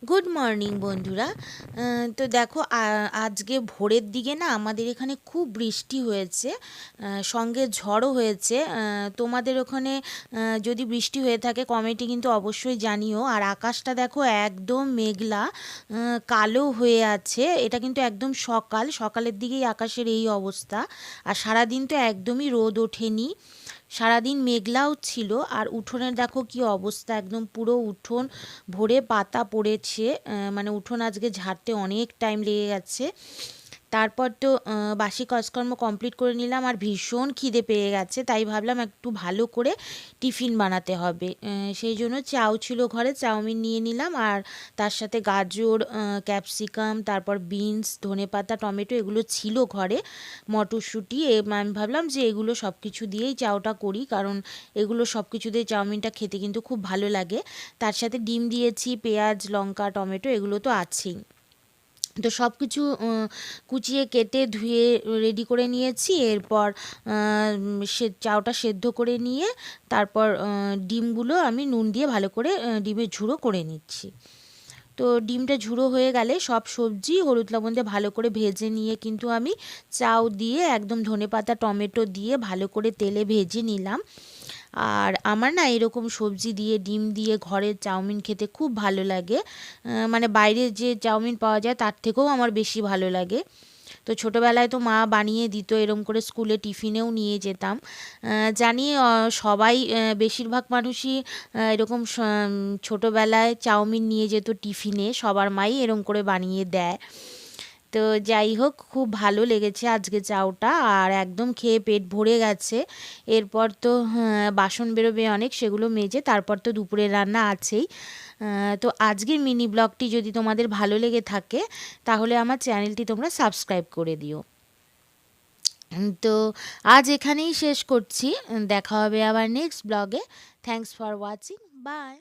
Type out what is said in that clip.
Good morning বন্ধুরা। তো দেখো আজকে ভোরের দিকে না আমাদের এখানে খুব বৃষ্টি হয়েছে, সঙ্গে ঝড়ও হয়েছে। তোমাদের ওখানে যদি বৃষ্টি হয়ে থাকে কমেন্টে কিন্তু অবশ্যই জানিও। আর আকাশটা দেখো একদম মেঘলা, কালো হয়ে আছে। এটা কিন্তু একদম সকালের দিকেই আকাশের এই অবস্থা। আর সারাদিন তো একদমই রোদ ওঠেনি, সারাদিন মেঘলাও ছিল। আর উঠোনের দেখো কি অবস্থা, একদম পুরো উঠোন ভরে পাতা পড়েছে। মানে উঠোন আজকে ঝাড়তে অনেক টাইম লেগে গেছে। তারপর তো বাসি কাজকর্ম কমপ্লিট করে নিলাম, আর ভীষণ খিদে পেয়ে গেছে, তাই ভাবলাম একটু ভালো করে টিফিন বানাতে হবে। সেই জন্য চাউ ছিল ঘরে, চাউমিন নিয়ে নিলাম। আর তার সাথে গাজর, ক্যাপসিকাম, তারপর বিনস, ধনেপাতা, টমেটো এগুলো ছিল ঘরে, মটরশুঁটি। আমি ভাবলাম যে এগুলো সব কিছু দিয়েই চাউটা করি, কারণ এগুলো সব কিছু দিয়ে চাউমিনটা খেতে কিন্তু খুব ভালো লাগে। তার সাথে ডিম দিয়েছি, পেঁয়াজ, লঙ্কা, টমেটো এগুলো তো আছেই। তো সব কিছু কুচিয়ে কেটে ধুয়ে রেডি করে নিয়েছি। এরপর সে চাউটা সেদ্ধ করে নিয়ে তারপর ডিমগুলো আমি নুন দিয়ে ভালো করে ডিমের ঝুড়ো করে নিচ্ছি। তো ডিমটা ঝুড়ো হয়ে গেলে সব সবজি হলুদ লবণ দিয়ে ভালো করে ভেজে নিয়ে কিন্তু আমি চাউ দিয়ে একদম ধনেপাতা টমেটো দিয়ে ভালো করে তেলে ভেজে নিলাম। আর আমার না এরকম সবজি দিয়ে ডিম দিয়ে ঘরের চাউমিন খেতে খুব ভালো লাগে। মানে বাইরে যে চাউমিন পাওয়া যায় তার থেকেও আমার বেশি ভালো লাগে। তো ছোটোবেলায় তো মা বানিয়ে দিত, এরম করে স্কুলে টিফিনেও নিয়ে যেতাম। জানি সবাই, বেশিরভাগ মানুষই এরকম ছোটোবেলায় চাউমিন নিয়ে যেত টিফিনে, সবার মাই এরম করে বানিয়ে দেয়। তো যাই হোক, খুব ভালো লেগেছে আজকে চাউটা, আর একদম খেয়ে পেট ভরে গেছে। এরপর তো বাসন বেরোবে অনেক, সেগুলো মেজে তারপর তো দুপুরের রান্না আছেই। তো আজকের মিনি ব্লগটি যদি তোমাদের ভালো লেগে থাকে তাহলে আমার চ্যানেলটি তোমরা সাবস্ক্রাইব করে দিও। তো আজ এখানেই শেষ করছি, দেখা হবে আবার নেক্সট ব্লগে। Thanks for watching, by.